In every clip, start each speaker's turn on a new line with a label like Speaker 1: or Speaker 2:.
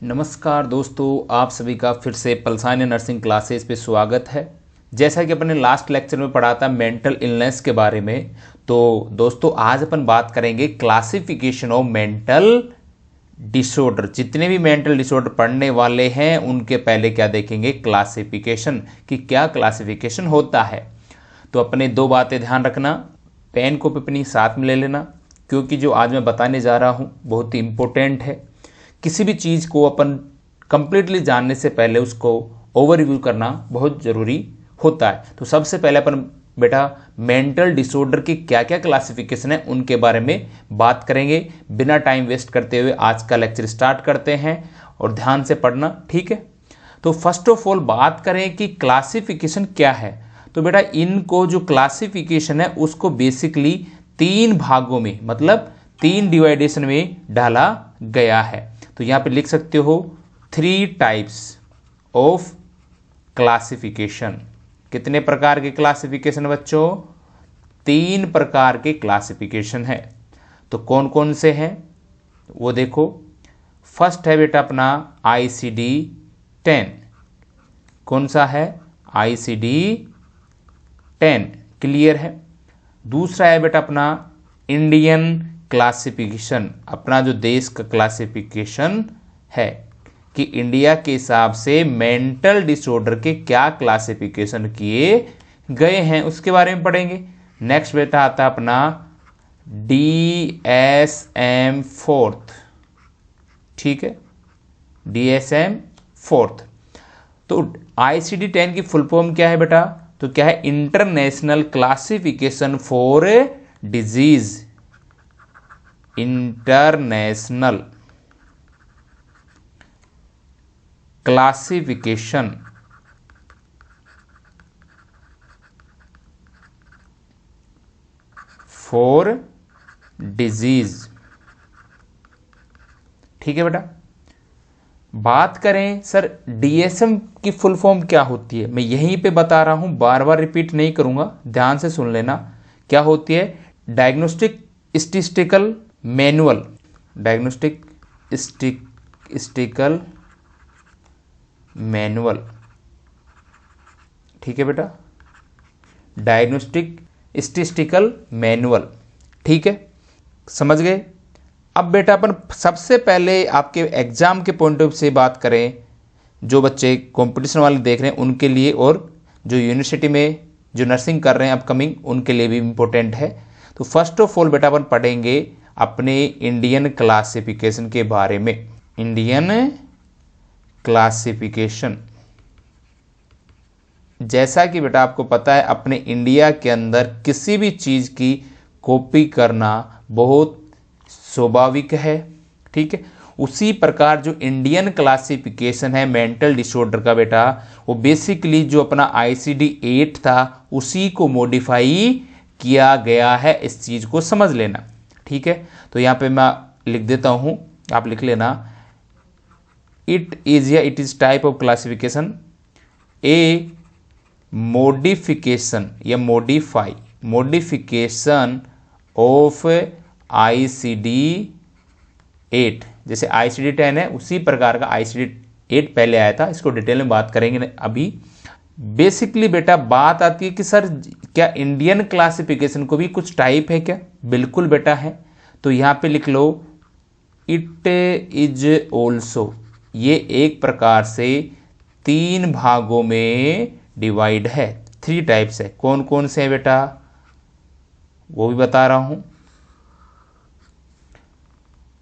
Speaker 1: नमस्कार दोस्तों, आप सभी का फिर से पलसानी नर्सिंग क्लासेस पे स्वागत है। जैसा कि अपने लास्ट लेक्चर में पढ़ा था मेंटल इलनेस के बारे में, तो दोस्तों आज अपन बात करेंगे क्लासिफिकेशन ऑफ मेंटल डिसऑर्डर। जितने भी मेंटल डिसऑर्डर पढ़ने वाले हैं उनके पहले क्या देखेंगे, क्लासिफिकेशन, कि क्या क्लासिफिकेशन होता है। तो अपने दो बातें ध्यान रखना, पेन को अपनी साथ में ले लेना, क्योंकि जो आज मैं बताने जा रहा हूँ बहुत ही इंपॉर्टेंट है। किसी भी चीज़ को अपन कंप्लीटली जानने से पहले उसको ओवरव्यू करना बहुत ज़रूरी होता है। तो सबसे पहले अपन बेटा मेंटल डिसऑर्डर की क्या क्या क्लासिफिकेशन है उनके बारे में बात करेंगे। बिना टाइम वेस्ट करते हुए आज का लेक्चर स्टार्ट करते हैं और ध्यान से पढ़ना, ठीक है। तो फर्स्ट ऑफ ऑल बात करें कि क्लासिफिकेशन क्या है। तो बेटा इनको जो क्लासिफिकेशन है उसको बेसिकली तीन भागों में, मतलब तीन डिवाइडेशन में डाला गया है। तो यहां पे लिख सकते हो 3 टाइप्स ऑफ क्लासिफिकेशन। कितने प्रकार के क्लासिफिकेशन बच्चों? 3 प्रकार के क्लासिफिकेशन है। तो कौन कौन से हैं वो देखो। फर्स्ट है बेटा अपना ICD-10। कौन सा है? ICD-10, क्लियर है। दूसरा है बेटा अपना इंडियन क्लासिफिकेशन, अपना जो देश का क्लासिफिकेशन है कि इंडिया के हिसाब से मेंटल डिसऑर्डर के क्या क्लासिफिकेशन किए गए हैं उसके बारे में पढ़ेंगे। नेक्स्ट बेटा आता है अपना DSM-4, ठीक है, DSM-4। तो ICD-10 की फुल फॉर्म क्या है बेटा? तो क्या है? International classification for disease. International classification for disease, ठीक है बेटा। बात करें सर DSM की फुल फॉर्म क्या होती है, मैं यहीं पे बता रहा हूं, बार बार रिपीट नहीं करूंगा, ध्यान से सुन लेना। क्या होती है? Diagnostic statistical manual. Diagnostic statistical manual, ठीक है बेटा, डायग्नोस्टिक स्टैटिस्टिकल मैनुअल, ठीक है, समझ गए। अब बेटा अपन सबसे पहले आपके एग्जाम के पॉइंट ऑफ से बात करें, जो बच्चे कंपटीशन वाले देख रहे हैं उनके लिए, और जो यूनिवर्सिटी में जो नर्सिंग कर रहे हैं अपकमिंग, उनके लिए भी इम्पोर्टेंट है। तो फर्स्ट ऑफ ऑल बेटा अपन पढ़ेंगे अपने इंडियन क्लासिफिकेशन के बारे में। इंडियन क्लासिफिकेशन, जैसा कि बेटा आपको पता है अपने इंडिया के अंदर किसी भी चीज की कॉपी करना बहुत स्वाभाविक है, ठीक है। उसी प्रकार जो इंडियन क्लासिफिकेशन है मेंटल डिसऑर्डर का बेटा, वो बेसिकली जो अपना ICD-8 था उसी को मॉडिफाई किया गया है। इस चीज को समझ लेना, ठीक है। तो यहां पे मैं लिख देता हूं, आप लिख लेना। It is type of classification A modification या मॉडिफिकेशन ऑफ ICD-8। जैसे ICD-10 है उसी प्रकार का ICD-8 पहले आया था, इसको डिटेल में बात करेंगे अभी। बेसिकली बेटा बात आती है कि सर क्या इंडियन क्लासिफिकेशन को भी कुछ टाइप है क्या? बिल्कुल बेटा है। तो यहां पे लिख लो इट इज ऑल्सो, ये एक प्रकार से 3 भागों में डिवाइड है। 3 टाइप्स है। कौन कौन से हैं बेटा वो भी बता रहा हूं।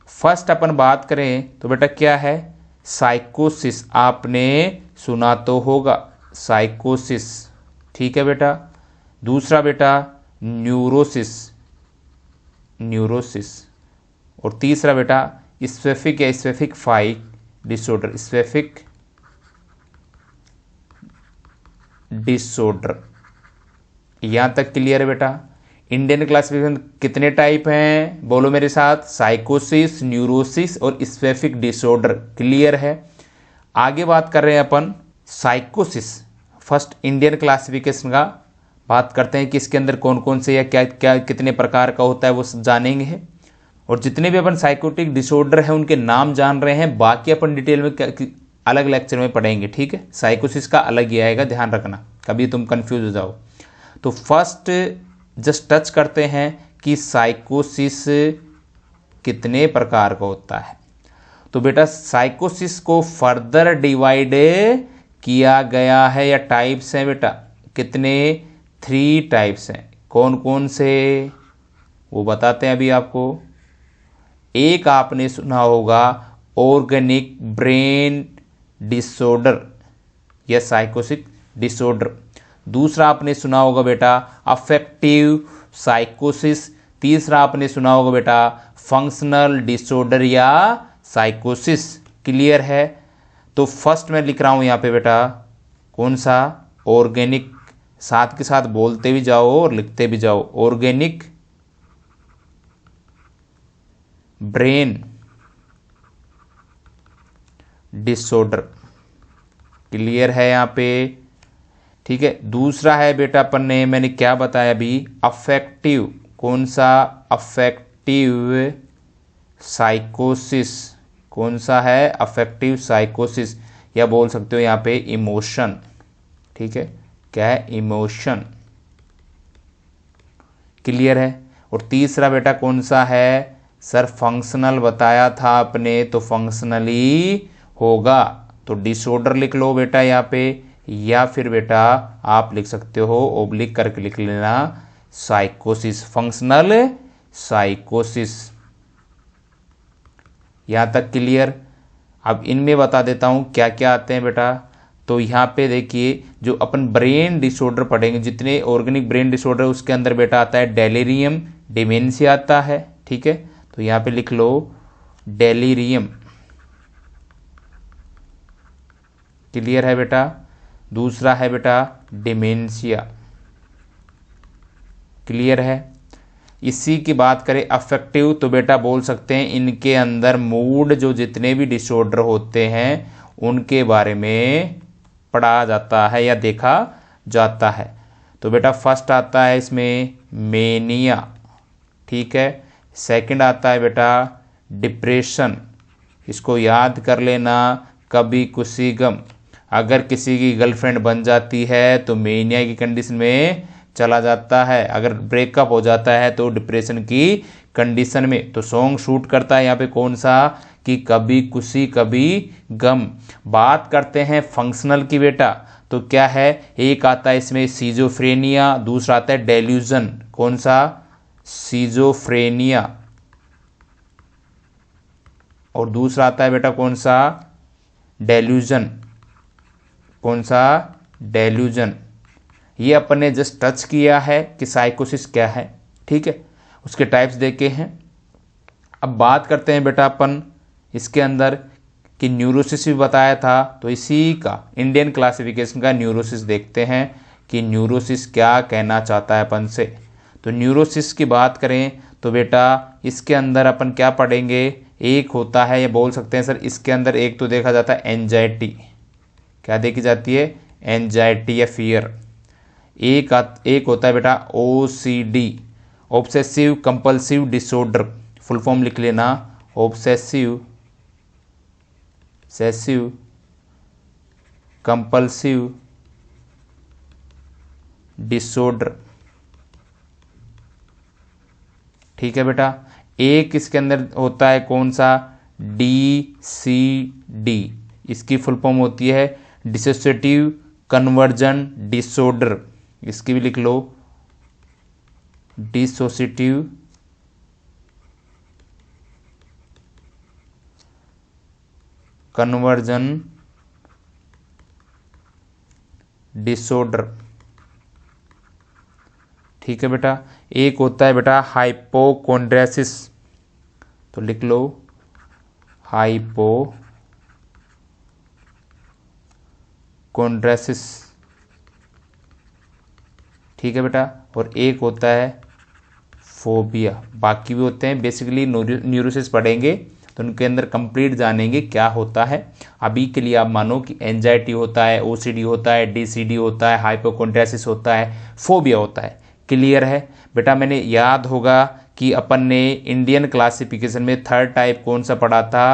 Speaker 1: फर्स्ट अपन बात करें तो बेटा क्या है? साइकोसिस, आपने सुना तो होगा, साइकोसिस, ठीक है बेटा। दूसरा बेटा न्यूरोसिस, और तीसरा बेटा स्पेसिफिक या स्पेसिफिक फाइक डिसऑर्डर, स्पेसिफिक डिसऑर्डर। यहां तक क्लियर है बेटा? इंडियन क्लासिफिकेशन कितने टाइप हैं बोलो मेरे साथ? साइकोसिस, न्यूरोसिस और स्पेसिफिक डिसऑर्डर, क्लियर है। आगे बात कर रहे हैं अपन साइकोसिस। फर्स्ट इंडियन क्लासिफिकेशन का बात करते हैं कि इसके अंदर कौन कौन से या क्या क्या कितने प्रकार का होता है वो सब जानेंगे। और जितने भी अपन साइकोटिक डिसऑर्डर है उनके नाम जान रहे हैं, बाकी अपन डिटेल में अलग लेक्चर में पढ़ेंगे, ठीक है। साइकोसिस का अलग ही आएगा, ध्यान रखना, कभी तुम कंफ्यूज हो जाओ। तो फर्स्ट जस्ट टच करते हैं कि साइकोसिस कितने प्रकार का होता है। तो बेटा साइकोसिस को फर्दर डिवाइड किया गया है या टाइप्स हैं बेटा, कितने, 3 टाइप्स हैं। कौन कौन से वो बताते हैं अभी आपको। एक आपने सुना होगा ऑर्गेनिक ब्रेन डिसऑर्डर या साइकोसिस डिसऑर्डर। दूसरा आपने सुना होगा बेटा अफेक्टिव साइकोसिस। तीसरा आपने सुना होगा बेटा फंक्शनल डिसऑर्डर या साइकोसिस। क्लियर है। तो फर्स्ट मैं लिख रहा हूं यहां पे बेटा कौन सा, ऑर्गेनिक, साथ के साथ बोलते भी जाओ और लिखते भी जाओ, ऑर्गेनिक ब्रेन डिसऑर्डर। क्लियर है यहां पे, ठीक है। दूसरा है बेटा अपन ने, मैंने क्या बताया अभी, अफेक्टिव, कौन सा, अफेक्टिव साइकोसिस। कौन सा है, अफेक्टिव साइकोसिस, या बोल सकते हो यहां पे इमोशन, ठीक है, क्या है, इमोशन। क्लियर है। और तीसरा बेटा कौन सा है, सर फंक्शनल बताया था आपने, तो फंक्शनली होगा, तो डिसऑर्डर लिख लो बेटा यहाँ पे, या फिर बेटा आप लिख सकते हो ओब्लिक करके लिख लेना साइकोसिस, फंक्शनल साइकोसिस। यहां तक क्लियर। अब इनमें बता देता हूं क्या क्या आते हैं बेटा। तो यहां पे देखिए जो अपन ब्रेन डिसऑर्डर पढ़ेंगे, जितने ऑर्गेनिक ब्रेन डिसऑर्डर उसके अंदर बेटा आता है डेलीरियम, डिमेंशिया आता है, ठीक है। तो यहां पे लिख लो डेलीरियम। क्लियर है बेटा। दूसरा है बेटा डिमेंशिया। क्लियर है। इसी की बात करें अफेक्टिव, तो बेटा बोल सकते हैं इनके अंदर मूड, जो जितने भी डिसऑर्डर होते हैं उनके बारे में पढ़ा जाता है या देखा जाता है। तो बेटा फर्स्ट आता है इसमें मेनिया, ठीक है। सेकंड आता है बेटा डिप्रेशन, इसको याद कर लेना, कभी खुशी गम। अगर किसी की गर्लफ्रेंड बन जाती है तो मेनिया की कंडीशन में चला जाता है, अगर ब्रेकअप हो जाता है तो डिप्रेशन की कंडीशन में। तो सॉन्ग शूट करता है यहाँ पे कौन सा, कि कभी खुशी कभी गम। बात करते हैं फंक्शनल की बेटा, तो क्या है, एक आता है इसमें सीजोफ्रेनिया, दूसरा आता है डेल्यूजन, कौन सा, सीजोफ्रेनिया, और दूसरा आता है बेटा कौन सा, डेल्यूजन, कौन सा, डेल्यूजन। ये अपन ने जस्ट टच किया है कि साइकोसिस क्या है, ठीक है, उसके टाइप्स देखे हैं। अब बात करते हैं बेटा अपन इसके अंदर कि न्यूरोसिस भी बताया था, तो इसी का इंडियन क्लासिफिकेशन का न्यूरोसिस देखते हैं कि न्यूरोसिस क्या कहना चाहता है अपन से। तो न्यूरोसिस की बात करें तो बेटा इसके अंदर अपन क्या पढ़ेंगे, एक होता है, ये बोल सकते हैं सर इसके अंदर एक तो देखा जाता है एंजाइटी, क्या देखी जाती है, एंजाइटी या फियर। एक होता है बेटा OCD, obsessive compulsive disorder, full form लिख लेना, ऑब्सेसिव कंपल्सिव डिसऑर्डर, ठीक है बेटा। एक इसके अंदर होता है कौन सा, DCD, इसकी फुल फॉर्म होती है डिसोसिएटिव कन्वर्जन डिसऑर्डर, इसकी भी लिख लो डिसोसिएटिव कन्वर्जन डिसऑर्डर, ठीक है बेटा। एक होता है बेटा हाइपोकोंड्रियासिस, तो लिख लो हाइपोकोंड्रियासिस, ठीक है बेटा। और एक होता है फोबिया, बाकी भी होते हैं, बेसिकली न्यूरोसिस पढ़ेंगे तो उनके अंदर कंप्लीट जानेंगे क्या होता है। अभी के लिए आप मानो कि एंजाइटी होता है, OCD होता है, DCD होता है, हाइपोकोंड्रियासिस होता है, फोबिया होता है। क्लियर है बेटा। मैंने याद होगा कि अपन ने इंडियन क्लासिफिकेशन में थर्ड टाइप कौन सा पढ़ा था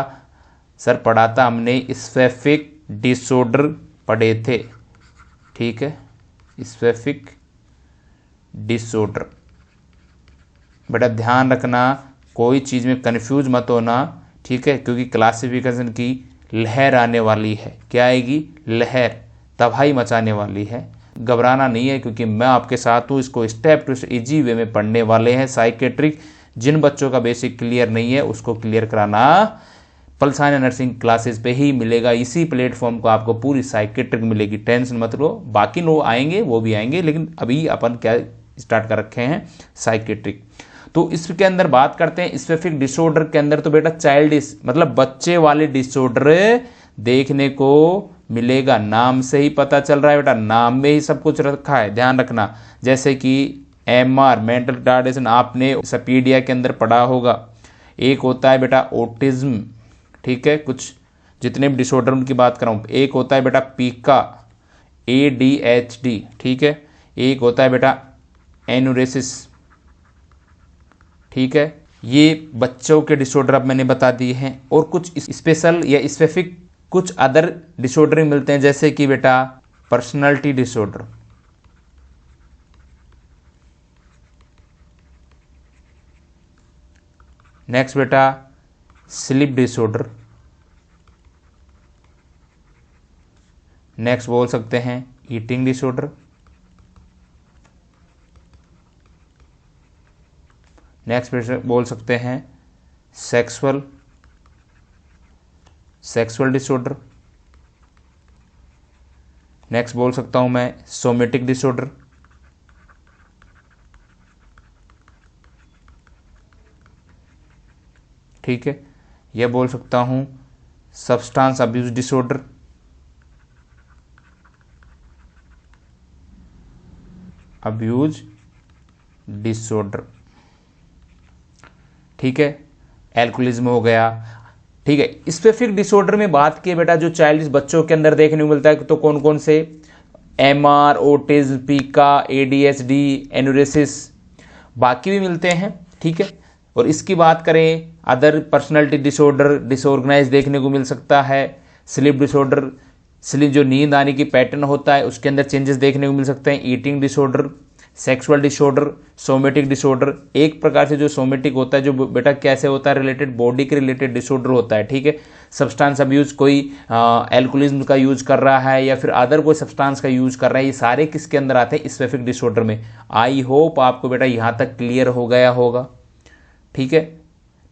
Speaker 1: सर? पढ़ा था हमने स्पेसिफिक डिसऑर्डर पढ़े थे, ठीक है, स्पेसिफिक डिसऑर्डर। बेटा ध्यान रखना, कोई चीज़ में कंफ्यूज मत होना, ठीक है, क्योंकि क्लासिफिकेशन की लहर आने वाली है। क्या आएगी? लहर, तबाही मचाने वाली है। घबराना नहीं है, क्योंकि मैं आपके साथ हूँ। इसको step to step easy way में पढ़ने वाले हैं। साइकेट्रिक जिन बच्चों का बेसिक क्लियर नहीं है उसको क्लियर कराना पलसानिया नर्सिंग क्लासेस पे ही मिलेगा। इसी प्लेटफॉर्म को आपको पूरी साइकेट्रिक मिलेगी, टेंशन मत लो। बाकी लोग आएंगे, वो भी आएंगे, लेकिन अभी अपन क्या स्टार्ट कर रखे हैं? साइकेट्रिक। तो इसके अंदर बात करते हैं स्पेसिफिक डिसऑर्डर के अंदर। तो बेटा चाइल्डिश मतलब बच्चे वाले डिसऑर्डर देखने को मिलेगा। नाम से ही पता चल रहा है बेटा, नाम में ही सब कुछ रखा है, ध्यान रखना। जैसे कि MR मेंटल रिटार्डेशन आपने सपीडिया के अंदर पढ़ा होगा। एक होता है बेटा ऑटिज्म, ठीक है, कुछ जितने भी डिसऑर्डर उनकी बात कर रहा हूं। एक होता है बेटा पीका, ADHD, ठीक है। एक होता है बेटा एनुरेसिस, ठीक है। ये बच्चों के डिसऑर्डर अब मैंने बता दिए हैं। और कुछ स्पेशल या स्पेसिफिक कुछ अदर डिसऑर्डर मिलते हैं, जैसे कि बेटा पर्सनालिटी डिसऑर्डर, नेक्स्ट बेटा स्लीप डिसऑर्डर, नेक्स्ट बोल सकते हैं ईटिंग डिसऑर्डर, नेक्स्ट बोल सकते हैं सेक्सुअल डिसऑर्डर, नेक्स्ट बोल सकता हूं मैं सोमेटिक डिसऑर्डर, ठीक है। यह बोल सकता हूं सब्सटेंस अब्यूज डिसऑर्डर, ठीक है। एल्कोहलिज्म हो गया, ठीक है। स्पेसिफिक डिसऑर्डर में बात की बेटा जो चाइल्ड बच्चों के अंदर देखने को मिलता है, तो कौन कौन से? MR, ऑटिज्म, पीका, ADHD, एनुरेसिस, बाकी भी मिलते हैं, ठीक है। और इसकी बात करें अदर पर्सनालिटी डिसऑर्डर, डिसऑर्गेनाइज देखने को मिल सकता है। स्लीप डिसऑर्डर, स्लीप जो नींद आने की पैटर्न होता है उसके अंदर चेंजेस देखने को मिल सकते हैं। Eating disorder, sexual disorder, somatic disorder. एक प्रकार से जो सोमेटिक होता है, जो बेटा कैसे होता है, रिलेटेड बॉडी के रिलेटेड डिसऑर्डर होता है, ठीक है। सब्सटेंस अब्यूज, कोई एल्कोहलिज्म का यूज कर रहा है या फिर अदर कोई सब्सटेंस का यूज कर रहा है, ये सारे किसके अंदर आते हैं? स्पेसिफिक डिसऑर्डर में। आई होप आपको बेटा यहां तक क्लियर हो गया होगा, ठीक है।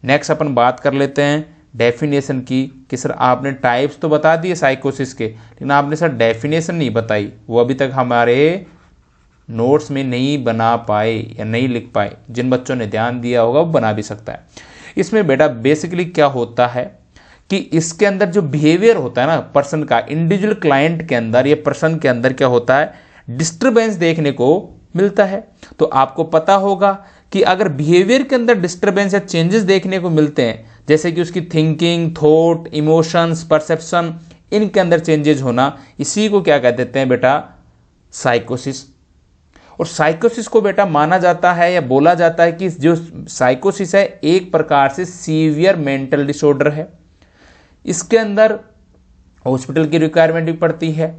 Speaker 1: नेक्स्ट अपन बात कर लेते हैं डेफिनेशन की, कि सर आपने टाइप्स तो बता दिए साइकोसिस के, लेकिन आपने सर डेफिनेशन नहीं बताई। वो अभी तक हमारे नोट्स में नहीं बना पाए या नहीं लिख पाए। जिन बच्चों ने ध्यान दिया होगा वो बना भी सकता है। इसमें बेटा बेसिकली क्या होता है कि इसके अंदर जो बिहेवियर होता है ना पर्सन का, इंडिविजुअल क्लाइंट के अंदर या पर्सन के अंदर क्या होता है? डिस्टर्बेंस देखने को मिलता है। तो आपको पता होगा कि अगर बिहेवियर के अंदर डिस्टर्बेंस या चेंजेस देखने को मिलते हैं, जैसे कि उसकी थिंकिंग, थॉट, इमोशंस, परसेप्शन, इनके अंदर चेंजेस होना, इसी को क्या कह देते हैं बेटा? साइकोसिस। और साइकोसिस को बेटा माना जाता है या बोला जाता है कि जो साइकोसिस है एक प्रकार से सीवियर मेंटल डिसऑर्डर है। इसके अंदर हॉस्पिटल की रिक्वायरमेंट भी पड़ती है।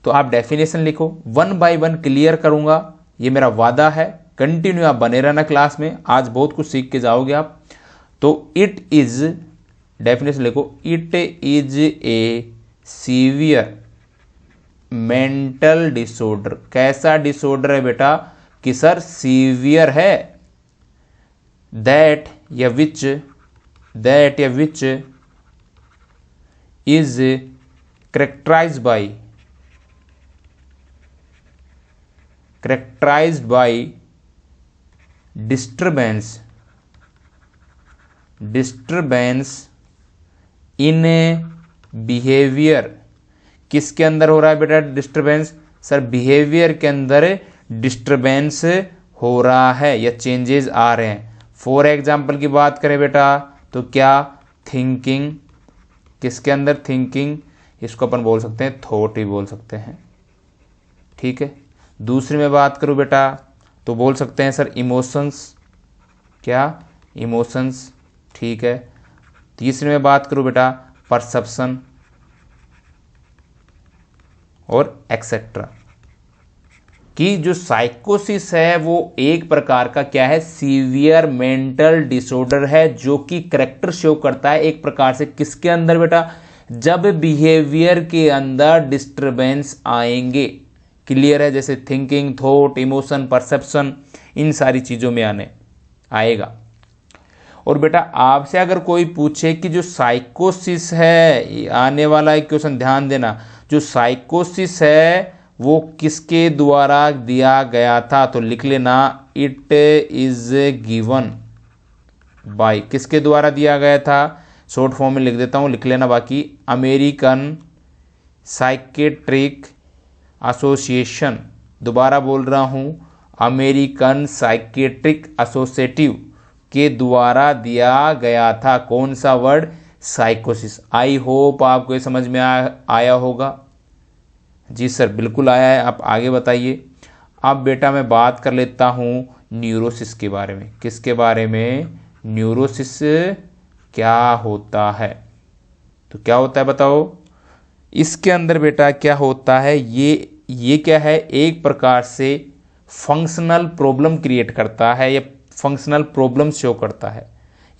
Speaker 1: तो आप डेफिनेशन लिखो, 1 बाय 1 क्लियर करूंगा, ये मेरा वादा है। कंटिन्यू आप बने रहना क्लास में, आज बहुत कुछ सीख के जाओगे आप। तो इट इज, डेफिनेशन लिखो, it is a severe mental disorder. कैसा डिसऑर्डर है बेटा? कि सर सीवियर है। दैट या which is characterized by disturbance in behavior। किसके अंदर हो रहा है बेटा डिस्टर्बेंस? सर बिहेवियर के अंदर डिस्टर्बेंस हो रहा है या चेंजेस आ रहे हैं। फॉर एग्जाम्पल की बात करें बेटा तो क्या? थिंकिंग। किसके अंदर? थिंकिंग। इसको अपन बोल सकते हैं थॉट ही बोल सकते हैं, ठीक है। दूसरी में बात करूं बेटा तो बोल सकते हैं सर इमोशंस, क्या, इमोशंस, ठीक है। तीसरे में बात करूं बेटा परसेप्शन और एक्सेट्रा। कि जो साइकोसिस है वो एक प्रकार का क्या है, सीवियर मेंटल डिसऑर्डर है, जो कि करैक्टर शो करता है एक प्रकार से किसके अंदर बेटा, जब बिहेवियर के अंदर डिस्टरबेंस आएंगे। क्लियर है, जैसे थिंकिंग, थॉट, इमोशन, परसेप्शन, इन सारी चीजों में आने आएगा। और बेटा आपसे अगर कोई पूछे कि जो साइकोसिस है, आने वाला एक क्वेश्चन ध्यान देना, जो साइकोसिस है वो किसके द्वारा दिया गया था, तो लिख लेना इट इज गिवन बाय, किसके द्वारा दिया गया था, शॉर्ट फॉर्म में लिख देता हूं, लिख लेना बाकी, अमेरिकन साइकेट्रिक एसोसिएशन। दोबारा बोल रहा हूं, अमेरिकन साइकेट्रिक एसोसिएटिव के द्वारा दिया गया था। कौन सा वर्ड, साइकोसिस। आई होप आपको ये समझ में आया होगा। जी सर बिल्कुल आया है, आप आगे बताइए। अब बेटा मैं बात कर लेता हूं न्यूरोसिस के बारे में। किसके बारे में, न्यूरोसिस क्या होता है, तो क्या होता है बताओ। इसके अंदर बेटा क्या होता है, ये क्या है, एक प्रकार से फंक्शनल प्रॉब्लम क्रिएट करता है, या फंक्शनल प्रॉब्लम शो करता है,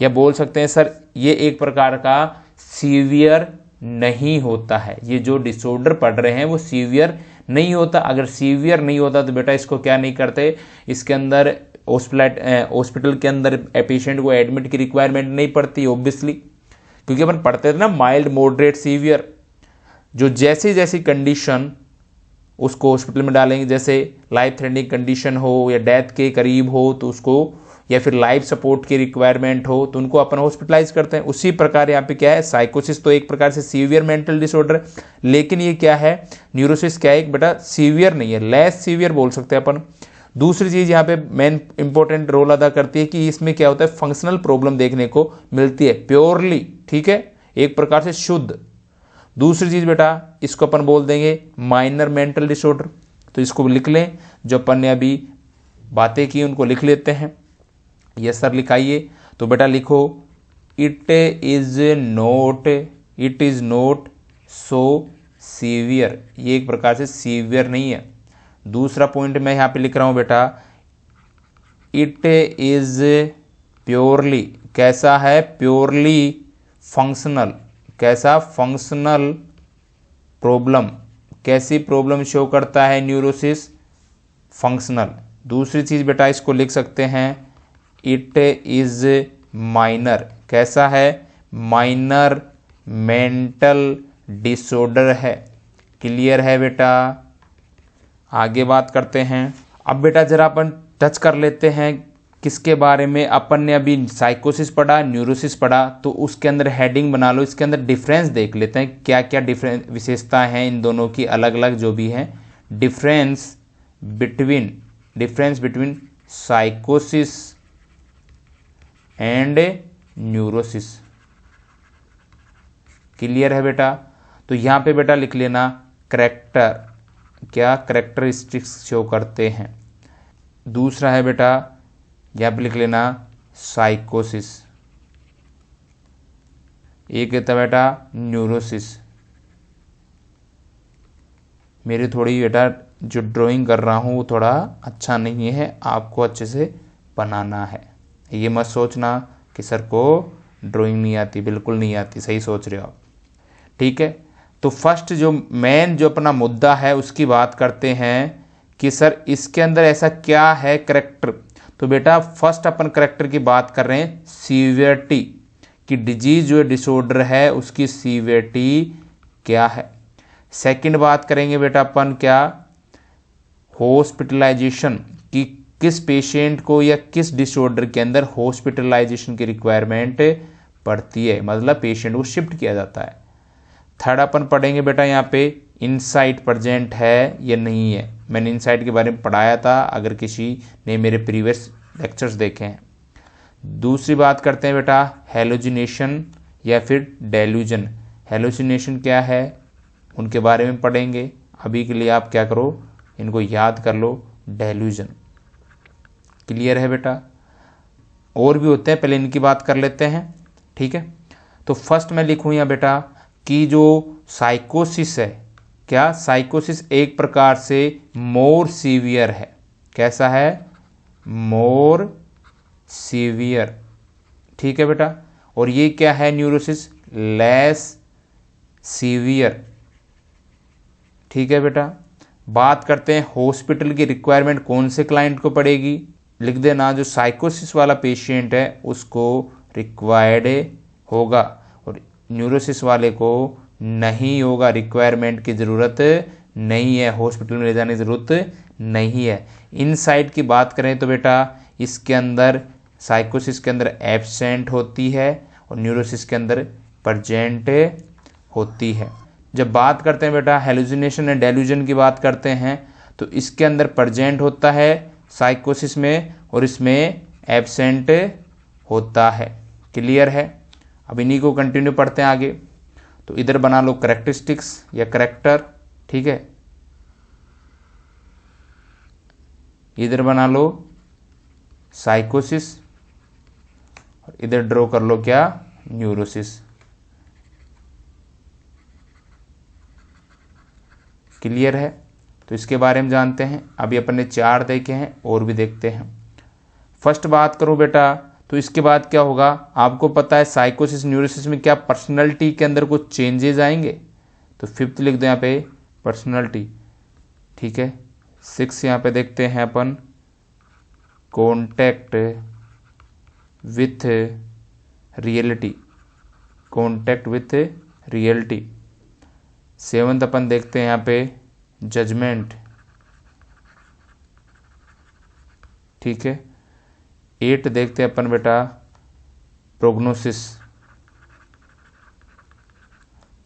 Speaker 1: या बोल सकते हैं सर ये एक प्रकार का सीवियर नहीं होता है। ये जो डिसऑर्डर पढ़ रहे हैं वो सीवियर नहीं होता। अगर सीवियर नहीं होता तो बेटा इसको क्या नहीं करते, इसके अंदर हॉस्पिटल के अंदर पेशेंट को एडमिट की रिक्वायरमेंट नहीं पड़ती ऑब्वियसली, क्योंकि अपन पढ़ते थे ना माइल्ड, मॉडरेट, सीवियर। जो जैसी जैसी कंडीशन उसको हॉस्पिटल में डालेंगे, जैसे लाइफ थ्रेटनिंग कंडीशन हो या डेथ के करीब हो तो उसको, या फिर लाइफ सपोर्ट की रिक्वायरमेंट हो तो उनको अपन हॉस्पिटलाइज करते हैं। उसी प्रकार यहाँ पे क्या है, साइकोसिस तो एक प्रकार से सीवियर मेंटल डिसऑर्डर, लेकिन ये क्या है, न्यूरोसिस क्या है बेटा, सीवियर नहीं है, लेस सीवियर बोल सकते हैं अपन। दूसरी चीज यहाँ पे मेन इंपॉर्टेंट रोल अदा करती है कि इसमें क्या होता है, फंक्शनल प्रॉब्लम देखने को मिलती है, प्योरली, ठीक है, एक प्रकार से शुद्ध। दूसरी चीज बेटा इसको अपन बोल देंगे माइनर मेंटल डिसऑर्डर, तो इसको लिख लें, जो अपन ने अभी बातें की उनको लिख लेते हैं। यस सर लिखाइए, तो बेटा लिखो it is not so severe, ये एक प्रकार से सीवियर नहीं है। दूसरा पॉइंट मैं यहां पे लिख रहा हूं बेटा, इट इज प्योरली, कैसा है, प्योरली फंक्शनल, कैसा, फंक्शनल प्रॉब्लम, कैसी प्रॉब्लम शो करता है न्यूरोसिस, फंक्शनल। दूसरी चीज बेटा इसको लिख सकते हैं, इट इज माइनर, कैसा है, माइनर मेंटल डिसऑर्डर है। क्लियर है बेटा, आगे बात करते हैं। अब बेटा जरा अपन टच कर लेते हैं किसके बारे में, अपन ने अभी साइकोसिस पढ़ा, न्यूरोसिस पढ़ा, तो उसके अंदर हेडिंग बना लो, इसके अंदर डिफरेंस देख लेते हैं, क्या क्या डिफरेंस विशेषताएं हैं इन दोनों की, अलग अलग जो भी हैं। डिफरेंस बिटवीन साइकोसिस एंड न्यूरोसिस। क्लियर है बेटा, तो यहां पे बेटा लिख लेना करैक्टर, क्या करैक्टरिस्टिक्स शो करते हैं। दूसरा है बेटा यहां पे लिख लेना साइकोसिस, एक था बेटा न्यूरोसिस। मेरी थोड़ी बेटा जो ड्राइंग कर रहा हूं वो थोड़ा अच्छा नहीं है, आपको अच्छे से बनाना है। ये मत सोचना कि सर को ड्राइंग नहीं आती, बिल्कुल नहीं आती, सही सोच रहे हो आप, ठीक है। तो फर्स्ट जो मेन जो अपना मुद्दा है उसकी बात करते हैं कि सर इसके अंदर ऐसा क्या है करैक्टर। तो बेटा फर्स्ट अपन करैक्टर की बात कर रहे हैं, सीवियरिटी, कि डिजीज जो डिसऑर्डर है उसकी सीवियरिटी क्या है। सेकंड बात करेंगे बेटा अपन क्या, हॉस्पिटलाइजेशन, कि किस पेशेंट को या किस डिसऑर्डर के अंदर हॉस्पिटलाइजेशन की रिक्वायरमेंट पड़ती है, मतलब पेशेंट को शिफ्ट किया जाता है। थर्ड अपन पढ़ेंगे बेटा यहाँ पे इनसाइट प्रेजेंट है या नहीं है। मैंने इनसाइट के बारे में पढ़ाया था, अगर किसी ने मेरे प्रीवियस लेक्चर्स देखे हैं। दूसरी बात करते हैं बेटा हेलोजिनेशन या फिर डेल्यूजन। हेलोजिनेशन क्या है उनके बारे में पढ़ेंगे, अभी के लिए आप क्या करो इनको याद कर लो, डेल्यूजन। क्लियर है बेटा। और भी होते हैं, पहले इनकी बात कर लेते हैं। ठीक है, तो फर्स्ट मैं लिखूँ यहाँ बेटा कि जो साइकोसिस है, क्या साइकोसिस एक प्रकार से मोर सीवियर है। कैसा है? मोर सीवियर। ठीक है बेटा, और ये क्या है न्यूरोसिस? Less severe. ठीक है बेटा, बात करते हैं हॉस्पिटल की रिक्वायरमेंट कौन से क्लाइंट को पड़ेगी। लिख देना, जो साइकोसिस वाला पेशेंट है उसको रिक्वायर्ड होगा और न्यूरोसिस वाले को नहीं होगा, रिक्वायरमेंट की ज़रूरत नहीं है, हॉस्पिटल में ले जाने की ज़रूरत नहीं है। इन साइड की बात करें तो बेटा इसके अंदर साइकोसिस के अंदर एब्सेंट होती है और न्यूरोसिस के अंदर प्रेजेंट होती है। जब बात करते हैं बेटा हेलुसिनेशन एंड डेल्यूजन की बात करते हैं तो इसके अंदर प्रेजेंट होता है साइकोसिस में और इसमें एब्सेंट होता है। क्लियर है? अब इन्हीं को कंटिन्यू पढ़ते हैं आगे। तो इधर बना लो करेक्टरिस्टिक्स या करेक्टर। ठीक है, इधर बना लो साइकोसिस और इधर ड्रॉ कर लो क्या? न्यूरोसिस। क्लियर है? तो इसके बारे में जानते हैं। अभी अपन ने 4 देखे हैं और भी देखते हैं। फर्स्ट बात करूं बेटा तो इसके बाद क्या होगा, आपको पता है साइकोसिस न्यूरोसिस में क्या पर्सनैलिटी के अंदर कुछ चेंजेस आएंगे। तो 5th लिख दो यहाँ पे पर्सनैलिटी। ठीक है, 6 यहाँ पे देखते हैं अपन contact with reality. Contact with reality. 7th अपन देखते हैं यहाँ पे जजमेंट। ठीक है, 8 देखते हैं अपन बेटा प्रोग्नोसिस।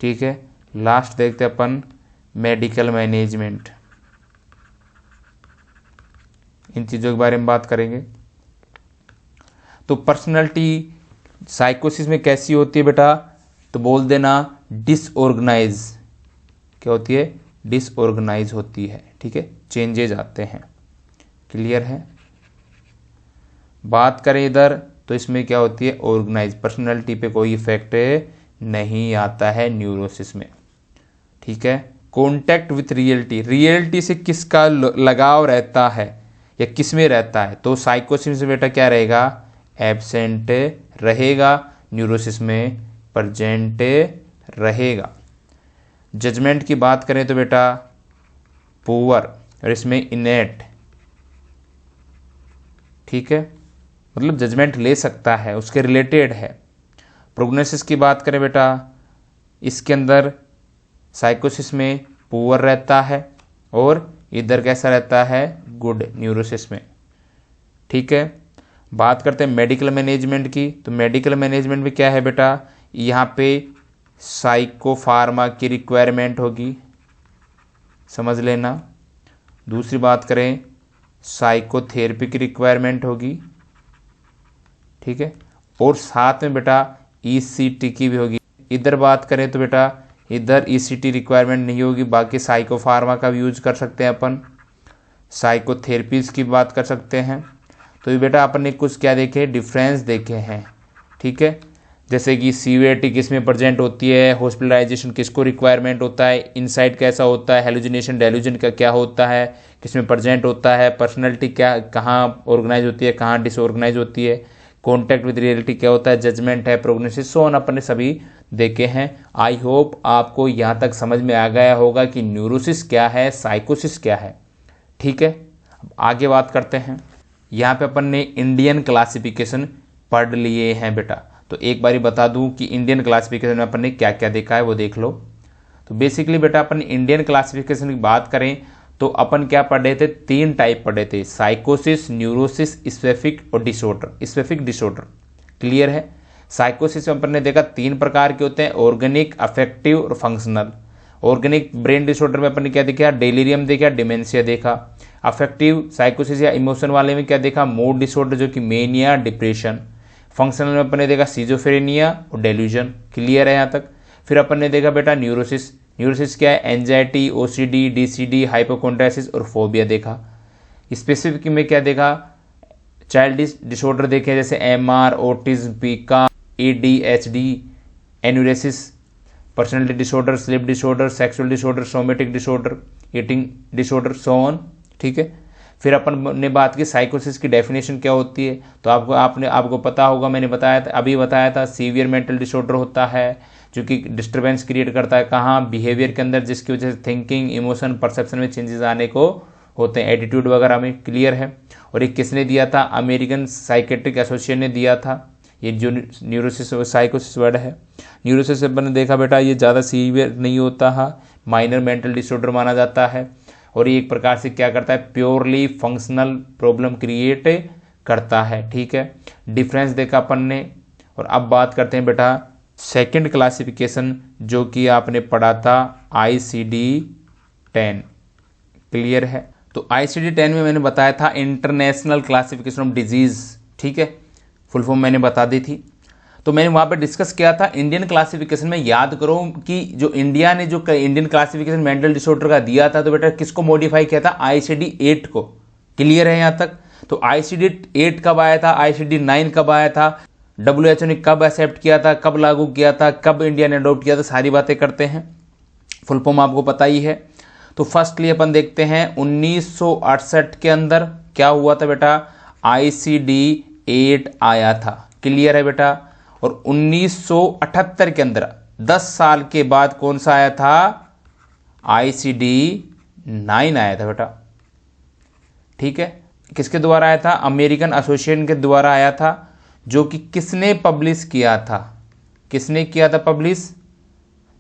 Speaker 1: ठीक है, लास्ट देखते हैं अपन मेडिकल मैनेजमेंट। इन चीज़ों के बारे में बात करेंगे। तो पर्सनालिटी साइकोसिस में कैसी होती है बेटा? तो बोल देना डिसऑर्गेनाइज। क्या होती है? डिसऑर्गेनाइज होती है। ठीक है, चेंजेज आते हैं। क्लियर है? बात करें इधर तो इसमें क्या होती है? ऑर्गेनाइज। पर्सनालिटी पे कोई इफेक्ट नहीं आता है न्यूरोसिस में। ठीक है, कॉन्टैक्ट विथ रियलिटी। रियलिटी से किसका लगाव रहता है या किस में रहता है? तो साइकोसिस में बेटा क्या रहेगा? एब्सेंट रहेगा, न्यूरोसिस में प्रेजेंट रहेगा। जजमेंट की बात करें तो बेटा पुअर और इसमें इनेट। ठीक है, मतलब जजमेंट ले सकता है, उसके रिलेटेड है। प्रोग्नोसिस की बात करें बेटा इसके अंदर साइकोसिस में पुअर रहता है और इधर कैसा रहता है? गुड, न्यूरोसिस में। ठीक है, बात करते हैं मेडिकल मैनेजमेंट की। तो मेडिकल मैनेजमेंट में क्या है बेटा? यहाँ पे साइकोफार्मा की रिक्वायरमेंट होगी, समझ लेना। दूसरी बात करें साइकोथेरेपी की रिक्वायरमेंट होगी। ठीक है, और साथ में बेटा ईसीटी की भी होगी। इधर बात करें तो बेटा इधर ईसीटी रिक्वायरमेंट नहीं होगी, बाकी साइकोफार्मा का भी यूज कर सकते हैं अपन, साइकोथेरेपीज की बात कर सकते हैं। तो ये बेटा अपन ने कुछ क्या देखे? डिफरेंस देखे हैं। ठीक है, जैसे कि सीवियरिटी किस में प्रेजेंट होती है, हॉस्पिटलाइजेशन किसको रिक्वायरमेंट होता है, इनसाइट कैसा होता है, हेलुसिनेशन डेल्यूजन का क्या होता है, किस में प्रेजेंट होता है, पर्सनैलिटी क्या कहाँ ऑर्गेनाइज होती है, कहाँ डिसऑर्गेनाइज होती है, कॉन्टैक्ट विद रियलिटी क्या होता है, जजमेंट है, प्रोग्नोसिस, सो ऑन अपन ने सभी देखे हैं। आई होप आपको यहाँ तक समझ में आ गया होगा कि न्यूरोसिस क्या है, साइकोसिस क्या है। ठीक है, अब आगे बात करते हैं। यहाँ पे अपन ने इंडियन क्लासिफिकेशन पढ़ लिए हैं बेटा। तो एक बारी बता दूं कि इंडियन क्लासिफिकेशन में अपन ने क्या क्या देखा है वो देख लो। तो बेसिकली बेटा अपन इंडियन क्लासिफिकेशन की बात करें तो अपन क्या पढ़ रहे थे? 3 टाइप पढ़ रहे थे, साइकोसिस, न्यूरोसिस, स्पेसिफिक और डिसऑर्डर, स्पेसिफिक डिसऑर्डर। क्लियर है? साइकोसिस में अपन ने देखा 3 प्रकार के होते हैं, ऑर्गेनिक, अफेक्टिव और फंक्शनल। ऑर्गेनिक ब्रेन डिसऑर्डर में अपन ने क्या देखा? डेलीरियम देखा, डिमेंशिया देखा। अफेक्टिव साइकोसिस या इमोशन वाले में क्या देखा? मूड डिसऑर्डर जो कि मेनिया, डिप्रेशन। फंक्शनल में अपन ने देखा सिजोफ्रेनिया और डेल्यूजन। क्लियर है यहाँ तक? फिर अपन ने देखा बेटा न्यूरोसिस। न्यूरोसिस क्या है? एंजाइटी, ओसीडी, डीसीडी, हाइपोकॉन्ड्राइसिस और फोबिया देखा। स्पेसिफिक में क्या देखा? चाइल्ड डिसऑर्डर देखें जैसे एमआर, ऑटिज्म, पीका, ADHD, enuresis, personality disorder, sleep disorder, sexual disorder, somatic disorder, eating disorder, so on. ठीक है, फिर अपन ने बात की साइकोसिस की डेफिनेशन क्या होती है, तो आपको पता होगा, मैंने बताया था, अभी बताया था, सीवियर मेंटल डिसऑर्डर होता है जो कि डिस्टर्बेंस क्रिएट करता है कहाँ, बिहेवियर के अंदर, जिसकी वजह से थिंकिंग, इमोशन, परसेप्शन में चेंजेस आने को होते हैं, एटीट्यूड वगैरह में। क्लियर है। और ये किसने दिया था, अमेरिकन साइकेट्रिक एसोसिएशन ने दिया था। ये जो न्यूरोसिस साइकोसिस वर्ड है, न्यूरोसिस अपन ने देखा बेटा ये ज़्यादा सीवियर नहीं होता है, माइनर मेंटल डिसऑर्डर माना जाता है, और ये एक प्रकार से क्या करता है, प्योरली फंक्शनल प्रॉब्लम क्रिएट करता है। ठीक है, डिफरेंस देखा अपन ने। और अब बात करते हैं बेटा सेकंड क्लासिफिकेशन जो कि आपने पढ़ा था ICD-10। क्लियर है। तो ICD-10 में मैंने बताया था इंटरनेशनल क्लासिफिकेशन ऑफ डिजीज। ठीक है, फुल फॉर्म मैंने बता दी थी। तो मैंने वहाँ पे डिस्कस किया था इंडियन क्लासिफिकेशन में, याद करो कि जो इंडिया ने जो इंडियन क्लासिफिकेशन मेंटल डिसऑर्डर का दिया था, तो बेटा किसको मॉडिफाई किया था, ICD-8 को। क्लियर है यहाँ तक। तो ICD-8 कब आया था, ICD-9 कब आया था, WHO ने कब एक्सेप्ट किया था, कब लागू किया था, कब इंडिया ने अडोप्ट किया था, सारी बातें करते हैं। फुल फॉर्म आपको पता ही है। तो फर्स्टली अपन देखते हैं 1968 के अंदर क्या हुआ था बेटा, ICD-8 आया था। क्लियर है बेटा। और 1978 के अंदर 10 साल के बाद कौन सा आया था, ICD-9 आया था बेटा। ठीक है, किसके द्वारा आया था, अमेरिकन एसोसिएशन के द्वारा आया था, जो कि किसने पब्लिश किया था, किसने किया था पब्लिश,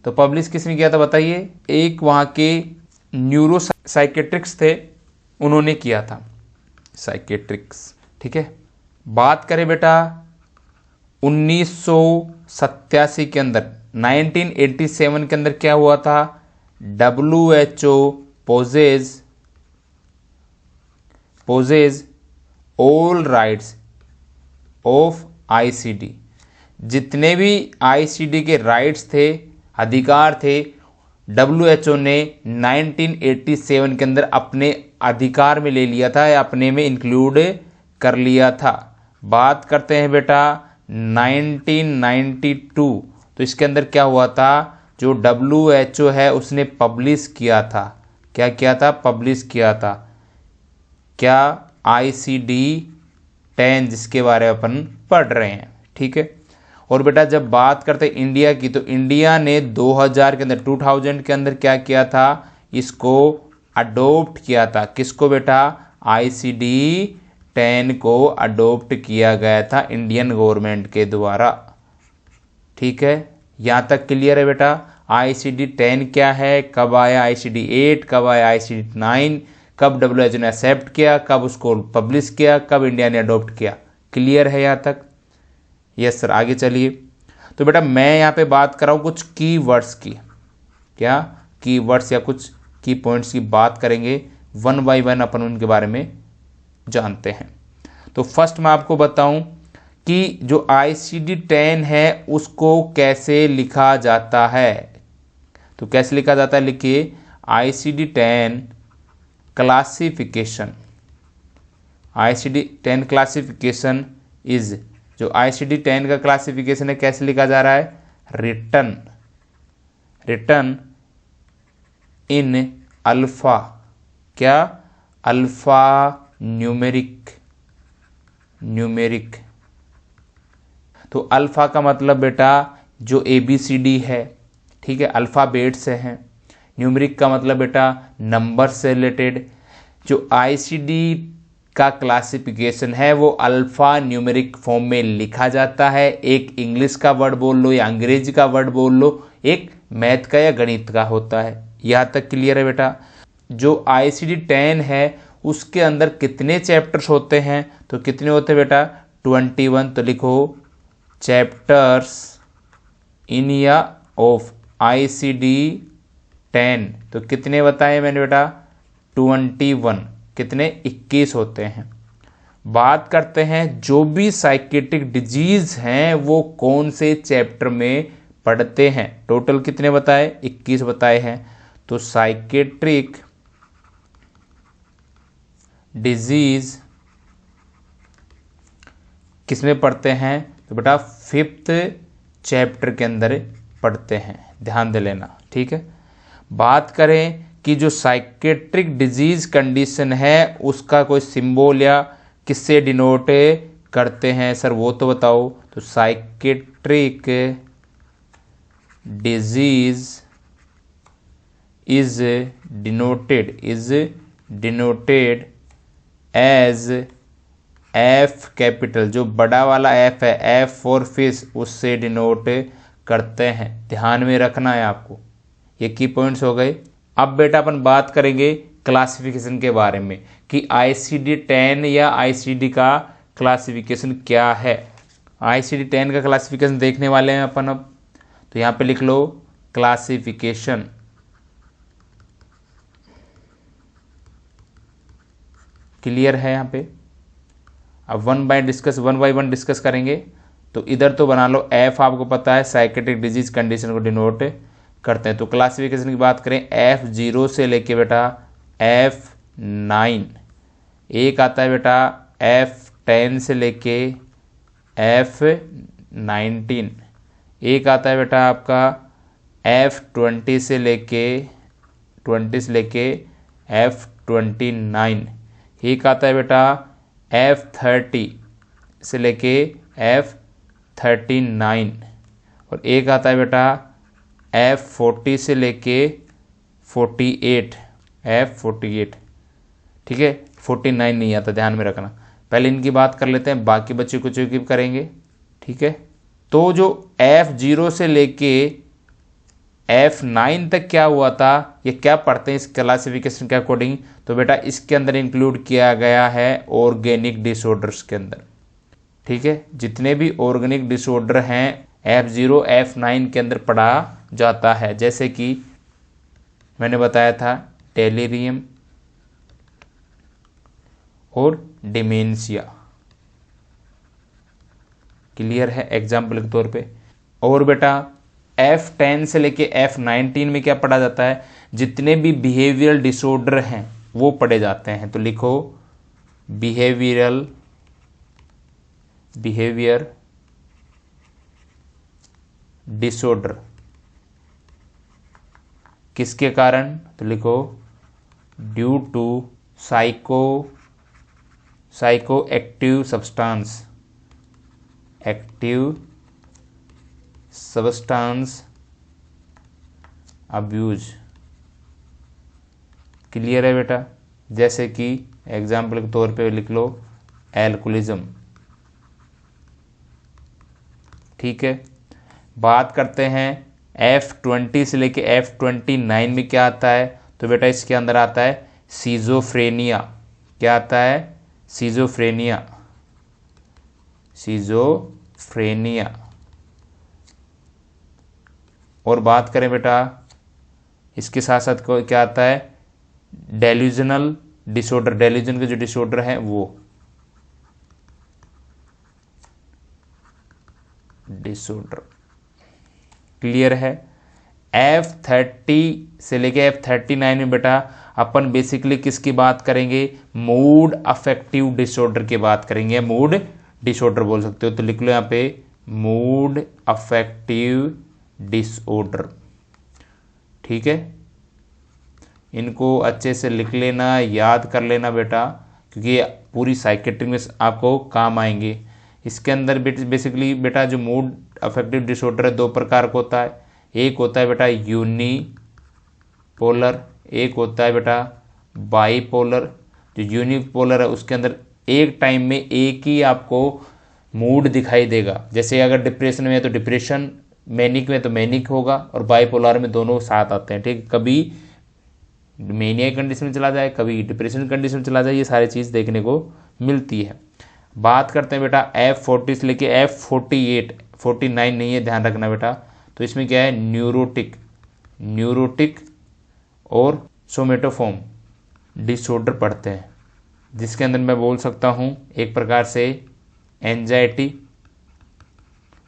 Speaker 1: तो पब्लिश किसने किया था बताइए, एक वहां के न्यूरो साइकेट्रिक्स थे, उन्होंने किया था, साइकेट्रिक्स। ठीक है, बात करें बेटा 1987 के अंदर, 1987 के अंदर क्या हुआ था, WHO possesses all rights of ICD। जितने भी ICD के राइट्स थे, अधिकार थे, WHO ने 1987 के अंदर अपने अधिकार में ले लिया था या अपने में इंक्लूड कर लिया था। बात करते हैं बेटा 1992, तो इसके अंदर क्या हुआ था, जो WHO है उसने पब्लिश किया था, क्या किया था, पब्लिश किया था, क्या, ICD-10 जिसके बारे में अपन पढ़ रहे हैं। ठीक है। और बेटा जब बात करते हैं इंडिया की, तो इंडिया ने 2000 के अंदर, 2000 के अंदर क्या किया था, इसको अडोप्ट किया था, किसको बेटा, ICD-10 को अडोप्ट किया गया था इंडियन गवर्नमेंट के द्वारा। ठीक है, यहाँ तक क्लियर है बेटा। ICD-10 क्या है, कब आया ICD-8, कब आया ICD-9, कब WHO ने एक्सेप्ट किया, कब उसको पब्लिश किया, कब इंडिया ने अडोप्ट किया। क्लियर है यहाँ तक। यस सर, आगे चलिए। तो बेटा मैं यहाँ पे बात कर रहा हूँ कुछ की वर्ड्स की, क्या की वर्ड्स या कुछ की पॉइंट्स की बात करेंगे, वन बाय वन अपन उनके बारे में जानते हैं। तो फर्स्ट मैं आपको बताऊं कि जो ICD-10 है उसको कैसे लिखा जाता है, तो कैसे लिखा जाता है, लिखिए ICD-10 classification, ICD-10 classification is, जो ICD-10 का क्लासिफिकेशन है कैसे लिखा जा रहा है, रिटन इन अल्फा, क्या, अल्फा न्यूमेरिक। तो अल्फा का मतलब बेटा जो ABCD है, ठीक है, अल्फाबेट से हैं। न्यूमेरिक का मतलब बेटा नंबर से रिलेटेड। जो ICD का क्लासिफिकेशन है वो अल्फा न्यूमेरिक फॉर्म में लिखा जाता है। एक इंग्लिश का वर्ड बोल लो या अंग्रेजी का वर्ड बोल लो, एक मैथ का या गणित का होता है। यहाँ तक क्लियर है बेटा। जो ICD-10 है उसके अंदर कितने चैप्टर्स होते हैं, तो कितने होते हैं बेटा, 21। तो लिखो चैप्टर्स इन या ऑफ ICD-10, तो कितने बताए मैंने बेटा, 21, कितने, 21 होते हैं। बात करते हैं जो भी साइकेट्रिक डिजीज हैं वो कौन से चैप्टर में पढ़ते हैं, टोटल कितने बताए, 21 बताए हैं। तो साइकेट्रिक डिजीज किस में पढ़ते हैं? तो बेटा 5th चैप्टर के अंदर पढ़ते हैं, ध्यान दे लेना, ठीक है। बात करें कि जो साइकेट्रिक डिजीज कंडीशन है उसका कोई सिंबल या किससे डिनोट करते हैं सर, वो तो बताओ। तो psychiatric disease is denoted as F capital, जो बड़ा वाला एफ है, एफ फॉर फिश, उससे डिनोट करते हैं, ध्यान में रखना है आपको। ये की पॉइंट्स हो गए। अब बेटा अपन बात करेंगे क्लासिफिकेशन के बारे में कि ICD-10 या ICD का क्लासिफिकेशन क्या है। ICD-10 का क्लासिफिकेशन देखने वाले हैं अपन अब। तो यहाँ पे लिख लो क्लासिफिकेशन। क्लियर है यहाँ पे? अब वन बाय वन डिस्कस करेंगे। तो इधर तो बना लो, एफ आपको पता है साइकेट्रिक डिजीज कंडीशन को डिनोट करते हैं। तो क्लासिफिकेशन की बात करें, F0 से लेके बेटा F9, एक आता है बेटा F10 से लेके F19, एक आता है बेटा आपका F20 से लेके F29, एक आता है बेटा F30 से लेके F39, और एक आता है बेटा F40 से लेके 48, F48, ठीक है। 49 नहीं आता, ध्यान में रखना। पहले इनकी बात कर लेते हैं, बाकी बच्चे कुछ की करेंगे, ठीक है। तो जो F0 से लेके F9 तक क्या हुआ था, ये क्या पढ़ते हैं इस क्लासिफिकेशन के अकॉर्डिंग? तो बेटा इसके अंदर इंक्लूड किया गया है ऑर्गेनिक डिसऑर्डर्स के अंदर, ठीक है। जितने भी ऑर्गेनिक डिसऑर्डर हैं F0 F9 के अंदर पढ़ा जाता है, जैसे कि मैंने बताया था डेलीरियम और डिमेंशिया। क्लियर है एग्जाम्पल के तौर पे। और बेटा F10 से लेके F19 में क्या पढ़ा जाता है? जितने भी बिहेवियरल डिसऑर्डर हैं वो पढ़े जाते हैं। तो लिखो बिहेवियर डिसऑर्डर किसके कारण? तो लिखो due to psychoactive substance abuse. Clear है बेटा? जैसे कि एग्जाम्पल के तौर पे लिख लो एल्कोहलिज्म, ठीक है। बात करते हैं F20 से लेके F29 में क्या आता है? तो बेटा इसके अंदर आता है सीजोफ्रेनिया। क्या आता है? सीजोफ्रेनिया। और बात करें बेटा इसके साथ साथ क्या आता है? डेल्यूजनल डिसऑर्डर, डेल्यूजन के जो डिसऑर्डर है वो डिसऑर्डर। क्लियर है? F30 से लेके F39 में बेटा अपन बेसिकली किसकी बात करेंगे? मूड अफेक्टिव डिसऑर्डर की बात करेंगे, मूड डिसऑर्डर बोल सकते हो। तो लिख लो यहाँ पे मूड अफेक्टिव डिसऑर्डर, ठीक है। इनको अच्छे से लिख लेना, याद कर लेना बेटा, क्योंकि ये पूरी साइकेट्रिक में आपको काम आएंगे। इसके अंदर बेसिकली बेटा जो मूड अफेक्टिव डिसऑर्डर है दो प्रकार का होता है। एक होता है बेटा यूनिपोलर, एक होता है बेटा बाईपोलर। जो यूनिपोलर है उसके अंदर एक टाइम में एक ही आपको मूड दिखाई देगा। जैसे अगर डिप्रेशन में है तो डिप्रेशन, मैनिक में तो मैनिक होगा, और बाईपोलर में दोनों साथ आते हैं, ठीक। कभी मेनिया कंडीशन में चला जाए, कभी डिप्रेशन कंडीशन में चला जाए, ये सारी चीज़ देखने को मिलती है। बात करते हैं बेटा F40 से लेके F48, 49 नहीं है, ध्यान रखना बेटा। तो इसमें क्या है? न्यूरोटिक और सोमेटोफॉर्म डिसऑर्डर पढ़ते हैं, जिसके अंदर मैं बोल सकता हूँ एक प्रकार से एंजाइटी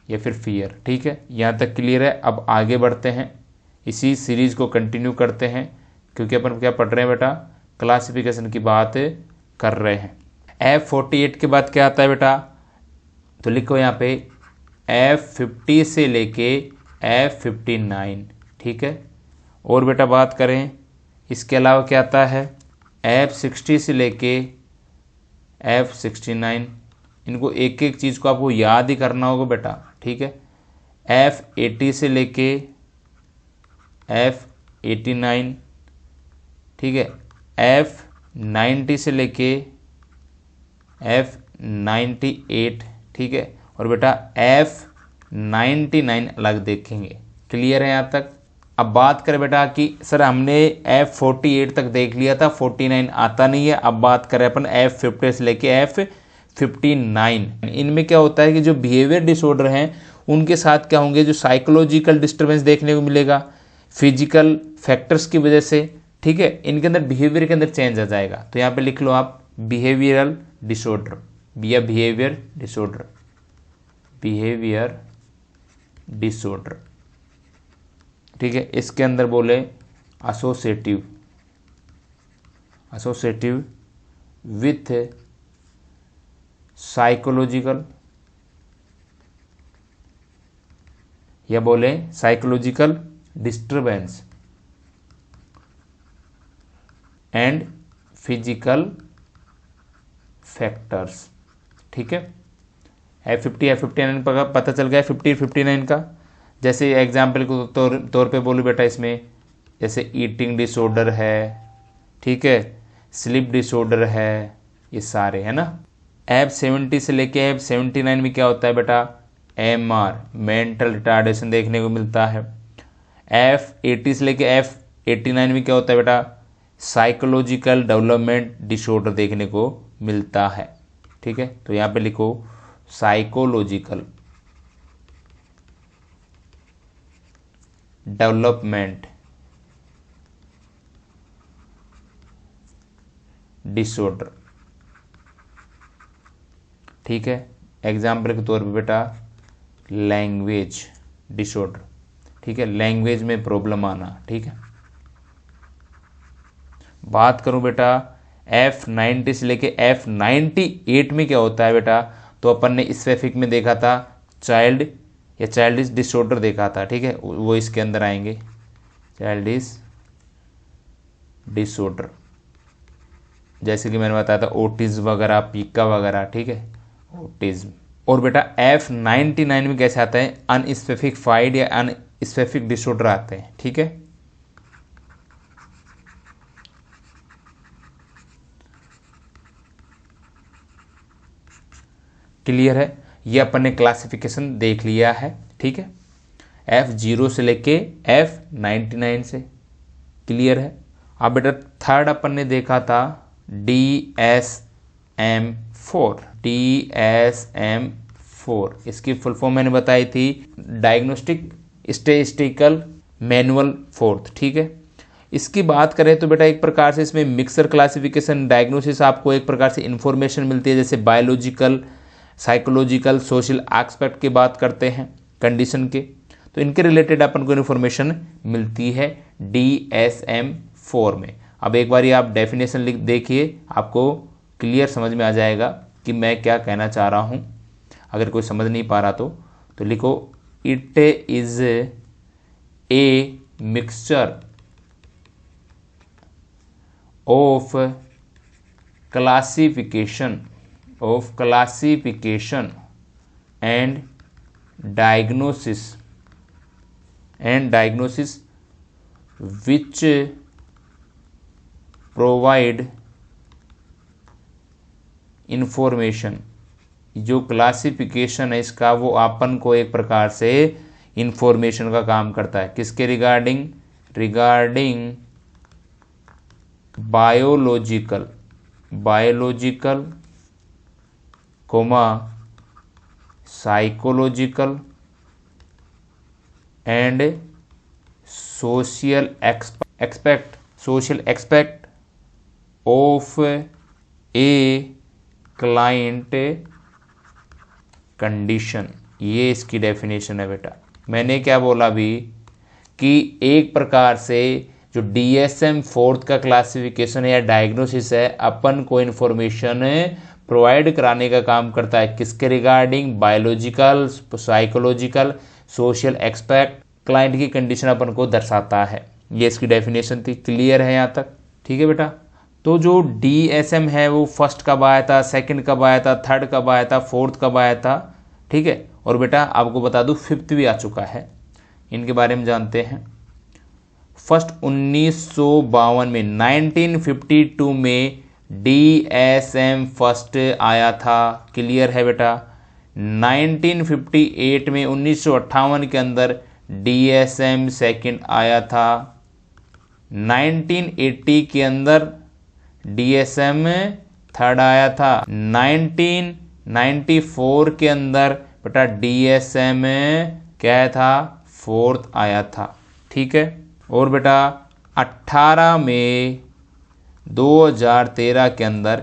Speaker 1: या फिर फियर, ठीक है। यहाँ तक क्लियर है? अब आगे बढ़ते हैं, इसी सीरीज को कंटिन्यू करते हैं, क्योंकि अपन क्या पढ़ रहे हैं बेटा? क्लासिफिकेशन की बात कर रहे हैं। F48 के बाद क्या आता है बेटा? तो लिखो यहाँ पे F50 से लेके F59, ठीक है। और बेटा बात करें इसके अलावा क्या आता है, F60 से लेके F69, इनको एक एक चीज़ को आपको याद ही करना होगा बेटा, ठीक है। F80 से लेके F89, ठीक है। F90 से लेके F98, ठीक है। और बेटा F99 अलग देखेंगे। क्लियर है यहाँ तक। अब बात करें बेटा कि सर हमने F48 तक देख लिया था, 49 आता नहीं है। अब बात करें अपन F50 से लेके F59, इनमें क्या होता है कि जो बिहेवियर डिसऑर्डर हैं उनके साथ क्या होंगे, जो साइकोलॉजिकल डिस्टर्बेंस देखने को मिलेगा फिजिकल फैक्टर्स की वजह से, ठीक है। इनके अंदर बिहेवियर के अंदर चेंज आ जाएगा। तो यहाँ पे लिख लो आप बिहेवियरल डिसऑर्डर या बिहेवियर डिसऑर्डर, बिहेवियर डिसऑर्डर, ठीक है। इसके अंदर बोले एसोसिएटिव, एसोसिएटिव विथ साइकोलॉजिकल, या बोले psychological disturbance and physical factors, ठीक है। F50 F59 का पता चल गया, 50 59 का। जैसे एग्जाम्पल के तौर पे बोलूँ बेटा, इसमें जैसे ईटिंग डिसऑर्डर है, ठीक है, स्लीप डिसऑर्डर है, ये सारे है ना। F70 से लेके F79 में क्या होता है बेटा, MR मेंटल रिटार्डेशन देखने को मिलता है। F80 से लेके F89 में क्या होता है बेटा, साइकोलॉजिकल डेवलपमेंट डिसऑर्डर देखने को मिलता है, ठीक है। तो यहाँ पे लिखो साइकोलॉजिकल डेवलपमेंट डिसऑर्डर, ठीक है। एग्जाम्पल के तौर पे बेटा लैंग्वेज डिसऑर्डर, ठीक है, लैंग्वेज में प्रॉब्लम आना, ठीक है। बात करूं बेटा F90 से लेके F98 में क्या होता है बेटा, तो अपन ने स्पेसिफिक में देखा था चाइल्ड या चाइल्डिश डिसऑर्डर देखा था, ठीक है, वो इसके अंदर आएंगे चाइल्डिश डिसऑर्डर, जैसे कि मैंने बताया था ऑटिज्म वगैरह, पीका वगैरह, ठीक है, ऑटिज्म। और बेटा F99 में कैसे आता है, अनस्पेसिफाइड या अनस्पेसिफिक डिसऑर्डर आते हैं, ठीक है। क्लियर है, ये अपन ने क्लासिफिकेशन देख लिया है, ठीक है, F0 से लेके F99 से। क्लियर है। अब बेटा थर्ड अपन ने देखा था DSM-4, DSM-4 इसकी फुल फॉर्म मैंने बताई थी, डायग्नोस्टिक स्टैटिस्टिकल मैनुअल फोर्थ, ठीक है। इसकी बात करें तो बेटा एक प्रकार से इसमें मिक्सर क्लासिफिकेशन डायग्नोसिस आपको एक प्रकार से इंफॉर्मेशन मिलती है, जैसे बायोलॉजिकल, साइकोलॉजिकल, सोशल एस्पेक्ट की बात करते हैं कंडीशन के, तो इनके रिलेटेड अपन को इन्फॉर्मेशन मिलती है DSM-4 में। अब एक बार आप डेफिनेशन लिख देखिए, आपको क्लियर समझ में आ जाएगा कि मैं क्या कहना चाह रहा हूँ। अगर कोई समझ नहीं पा रहा तो लिखो it is a mixture of classification and diagnosis which provide information। जो क्लासिफिकेशन है इसका वो अपन को एक प्रकार से इंफॉर्मेशन का काम करता है, किसके regarding biological psychological and social expect of a client condition. ये इसकी डेफिनेशन है बेटा। मैंने क्या बोला अभी कि एक प्रकार से जो DSM-4 का क्लासिफिकेशन है या डायग्नोसिस है, अपन को इन्फॉर्मेशन प्रोवाइड कराने का काम करता है। किसके regarding? Biological, psychological, social expect, client की कंडीशन अपन को दर्शाता है। ये इसकी डेफिनेशन थी। क्लियर है यहाँ तक? ठीक है बेटा। तो जो DSM है वो फर्स्ट कब आया था, सेकंड कब आया था, थर्ड कब आया था, फोर्थ कब आया था? ठीक है। और बेटा आपको बता दूं फिफ्थ भी आ चुका है। इनके बारे में जानते हैं। फर्स्ट 1952 में, 1952 में DSM फर्स्ट आया था। क्लियर है बेटा। 1958 में, 1958 के अंदर DSM सेकंड आया था। 1980 के अंदर DSM थर्ड आया था। 1994 के अंदर बेटा DSM क्या था? फोर्थ आया था। ठीक है। और बेटा 18 मई 2013 के अंदर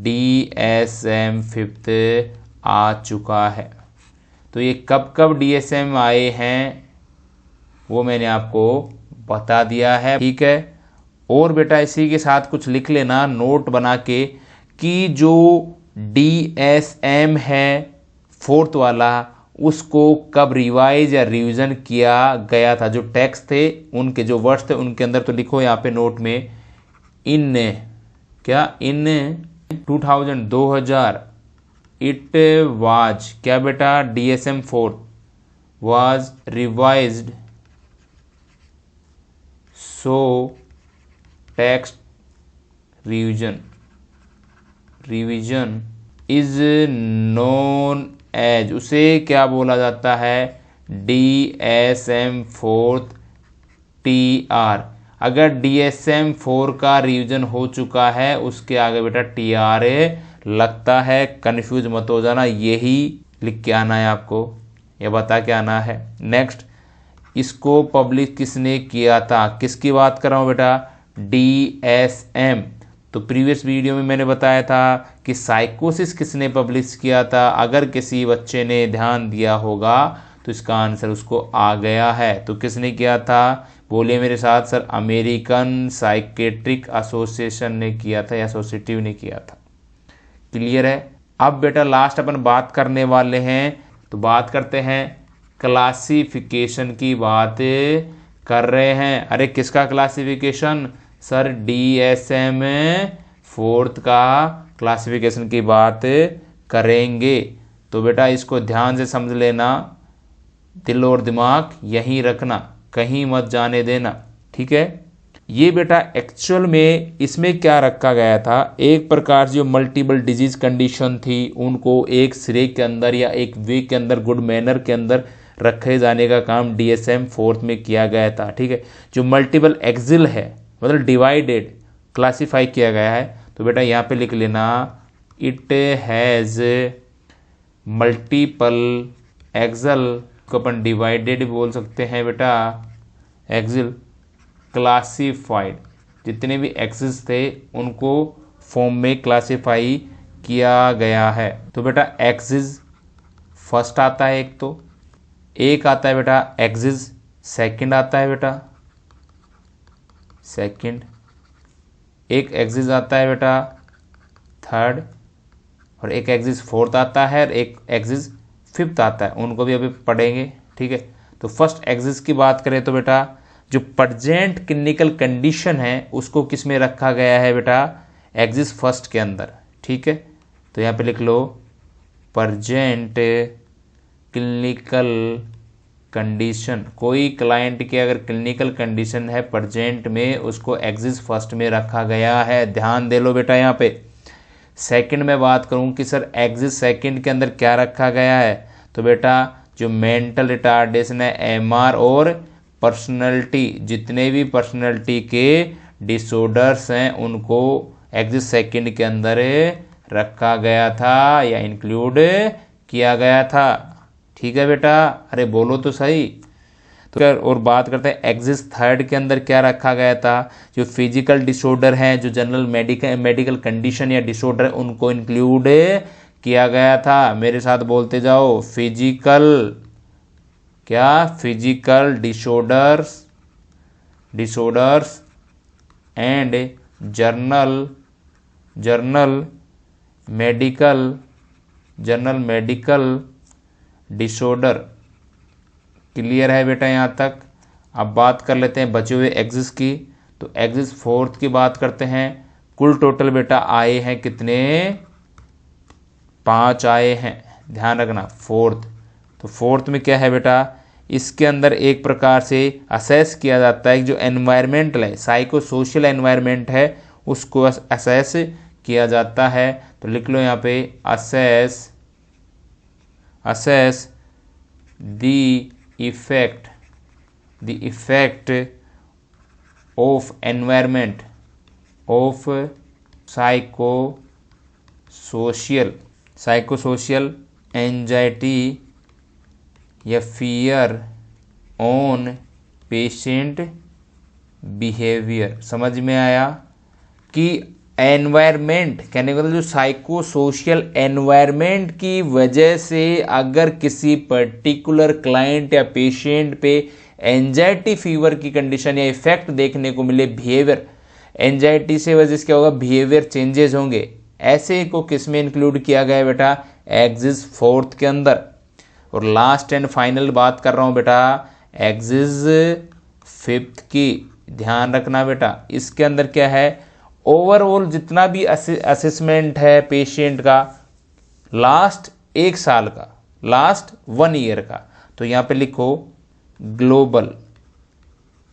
Speaker 1: DSM फिफ्थ आ चुका है। तो ये कब कब DSM आए हैं वो मैंने आपको बता दिया है। ठीक है। और बेटा इसी के साथ कुछ लिख लेना नोट बना के कि जो DSM है फोर्थ वाला, उसको कब रिवाइज या रिवीजन किया गया था। जो टेक्स्ट थे उनके जो वर्ड्स थे उनके अंदर तो लिखो यहाँ पे नोट में, इन 2000 इट वाज क्या बेटा? DSM fourth was revised, so text revision is known as, उसे क्या बोला जाता है? DSM fourth TR। अगर DSM 4 का रिवीजन हो चुका है उसके आगे बेटा TR लगता है। कंफ्यूज मत हो जाना, यही लिख के आना है आपको, ये बता के आना है। नेक्स्ट, इसको पब्लिश किसने किया था? किसकी बात कर रहा हूँ बेटा? DSM। तो प्रीवियस वीडियो में मैंने बताया था कि साइकोसिस किसने पब्लिश किया था। अगर किसी बच्चे ने ध्यान दिया होगा तो इसका आंसर उसको आ गया है। तो किसने किया था? बोलिए मेरे साथ सर। अमेरिकन साइकेट्रिक एसोसिएशन ने किया था या एसोसिएटिव ने किया था। क्लियर है। अब बेटा लास्ट अपन बात करने वाले हैं, तो बात करते हैं क्लासिफिकेशन की बात कर रहे हैं। अरे किसका क्लासिफिकेशन? सर DSM फोर्थ का क्लासिफिकेशन की बात करेंगे। तो बेटा इसको ध्यान से समझ लेना, दिल और दिमाग यहीं रखना, कहीं मत जाने देना। ठीक है। ये बेटा एक्चुअल में इसमें क्या रखा गया था, एक प्रकार जो मल्टीपल डिजीज कंडीशन थी उनको एक सिरे के अंदर या एक वे के अंदर, गुड मैनर के अंदर रखे जाने का काम DSM फोर्थ में किया गया था। ठीक है। जो मल्टीपल एक्सिल है मतलब डिवाइडेड क्लासिफाई किया गया है, तो बेटा यहाँ पे लिख लेना इट हैज मल्टीपल एक्सल, को अपन डिवाइडेड बोल सकते हैं बेटा, एक्सिल क्लासिफाइड। जितने भी एक्सिस थे उनको फॉर्म में क्लासिफाई किया गया है। तो बेटा एक्सिस फर्स्ट आता है, एक आता है बेटा एक्सिस सेकंड आता है बेटा, सेकंड। एक एक्सिस आता है बेटा थर्ड, और एक एक्सिस फोर्थ आता है, और एक एक्सिस फिफ्थ आता है। उनको भी अभी पढ़ेंगे। ठीक है। तो फर्स्ट एक्सिस की बात करें तो बेटा जो प्रेजेंट क्लिनिकल कंडीशन है उसको किस में रखा गया है बेटा? एक्सिस फर्स्ट के अंदर। ठीक है। तो यहाँ पे लिख लो प्रेजेंट क्लिनिकल कंडीशन। कोई क्लाइंट की अगर क्लिनिकल कंडीशन है प्रेजेंट में, उसको एक्सिस फर्स्ट में रखा गया है। ध्यान दे लो बेटा। यहाँ पे सेकंड में बात करूं कि सर एक्सिस सेकंड के अंदर क्या रखा गया है, तो बेटा जो मेंटल रिटार्डेशन है MR और पर्सनैलिटी, जितने भी पर्सनैलिटी के डिसऑर्डर्स हैं उनको एक्सिस सेकंड के अंदर रखा गया था या इंक्लूड किया गया था। ठीक है बेटा। अरे बोलो तो सही। तो और बात करते हैं एक्सिस थर्ड के अंदर क्या रखा गया था? जो फिजिकल डिसऑर्डर हैं, जो जनरल मेडिकल कंडीशन या डिसऑर्डर है, उनको इंक्लूड किया गया था। मेरे साथ बोलते जाओ, फिजिकल क्या? Physical disorders and journal medical general medical disorder. Clear है बेटा यहाँ तक। अब बात कर लेते हैं बचे हुए एक्सिस की। तो एक्सिस फोर्थ की बात करते हैं। कुल टोटल बेटा आए हैं कितने, 5 आए हैं, ध्यान रखना फोर्थ। तो फोर्थ में क्या है बेटा, इसके अंदर एक प्रकार से असेस किया जाता है कि जो एनवायरमेंटल है, साइको सोशल एनवायरमेंट है, उसको असेस किया जाता है। तो लिख लो यहाँ पे assess the effect of environment of psychosocial anxiety या फियर ऑन पेशेंट बिहेवियर। समझ में आया कि एनवायरमेंट कहने का मतलब जो साइको सोशल एनवायरमेंट की वजह से अगर किसी पर्टिकुलर क्लाइंट या पेशेंट पे एंजाइटी फीवर की कंडीशन या इफेक्ट देखने को मिले, बिहेवियर एंजाइटी से वजह से क्या होगा, बिहेवियर चेंजेस होंगे। ऐसे को किस में इंक्लूड किया गया है बेटा, एक्सिस फोर्थ के अंदर। और लास्ट एंड फाइनल बात कर रहा हूं बेटा एक्सिस फिफ्थ की। ध्यान रखना बेटा, इसके अंदर क्या है, ओवरऑल जितना भी असेसमेंट है पेशेंट का लास्ट 1 साल का, लास्ट 1 ईयर का, तो यहां पे लिखो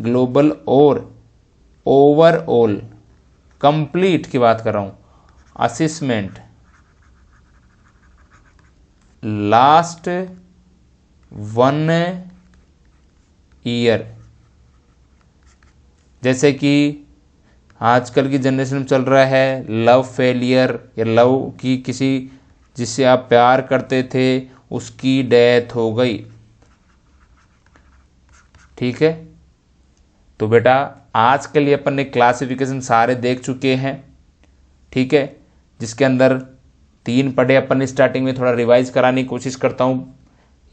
Speaker 1: ग्लोबल और ओवरऑल कंप्लीट की बात कर रहा हूं, असेसमेंट लास्ट 1 ईयर। जैसे कि आजकल की जनरेशन में चल रहा है लव फेलियर, या लव की किसी जिससे आप प्यार करते थे उसकी डेथ हो गई, ठीक है। तो बेटा आज के लिए अपन ने क्लासिफिकेशन सारे देख चुके हैं, ठीक है, जिसके अंदर 3 पढ़े अपन ने स्टार्टिंग में, थोड़ा रिवाइज कराने की कोशिश करता हूं।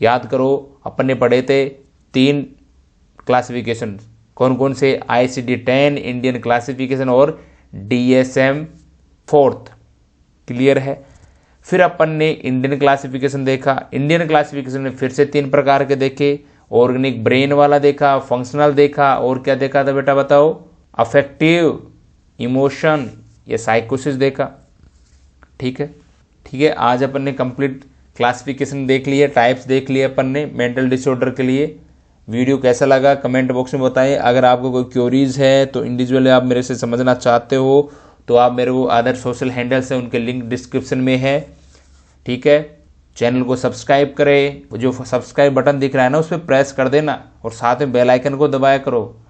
Speaker 1: याद करो अपन ने पढ़े थे 3 क्लासिफिकेशन, कौन कौन से, ICD-10, इंडियन क्लासिफिकेशन और DSM 4th। क्लियर है। फिर अपन ने इंडियन क्लासिफिकेशन देखा। इंडियन क्लासिफिकेशन में फिर से 3 प्रकार के देखे, ऑर्गेनिक ब्रेन वाला देखा, फंक्शनल देखा, और क्या देखा था बेटा बताओ, अफेक्टिव, इमोशन या साइकोसिस देखा, ठीक है। ठीक है, आज अपन ने कंप्लीट क्लासिफिकेशन देख लिया, टाइप्स देख लिए अपन ने मेंटल डिसऑर्डर के लिए। वीडियो कैसा लगा कमेंट बॉक्स में बताएं। अगर आपको कोई क्वेरीज है तो इंडिविजुअली आप मेरे से समझना चाहते हो तो आप मेरे को अदर सोशल हैंडल्स है उनके लिंक डिस्क्रिप्शन में है, ठीक है। चैनल को सब्सक्राइब करें, जो सब्सक्राइब बटन दिख रहा है ना उस पर प्रेस कर देना, और साथ में बेल आइकन को दबाया करो।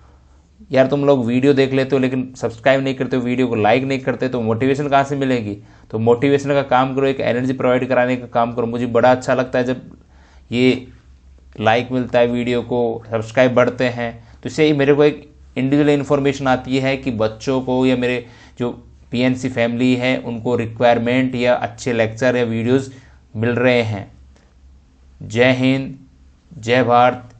Speaker 1: यार तुम लोग वीडियो देख लेते हो लेकिन सब्सक्राइब नहीं करते हो, वीडियो को लाइक नहीं करते, तो मोटिवेशन कहाँ से मिलेगी। तो मोटिवेशन का काम करो, एक एनर्जी प्रोवाइड कराने का काम करो। मुझे बड़ा अच्छा लगता है जब ये लाइक मिलता है, वीडियो को सब्सक्राइब बढ़ते हैं, तो इससे ही मेरे को एक इंडिविजुअल इन्फॉर्मेशन आती है कि बच्चों को या मेरे जो PNC फैमिली है उनको रिक्वायरमेंट या अच्छे लेक्चर या वीडियोस मिल रहे हैं। जय हिंद, जय भारत,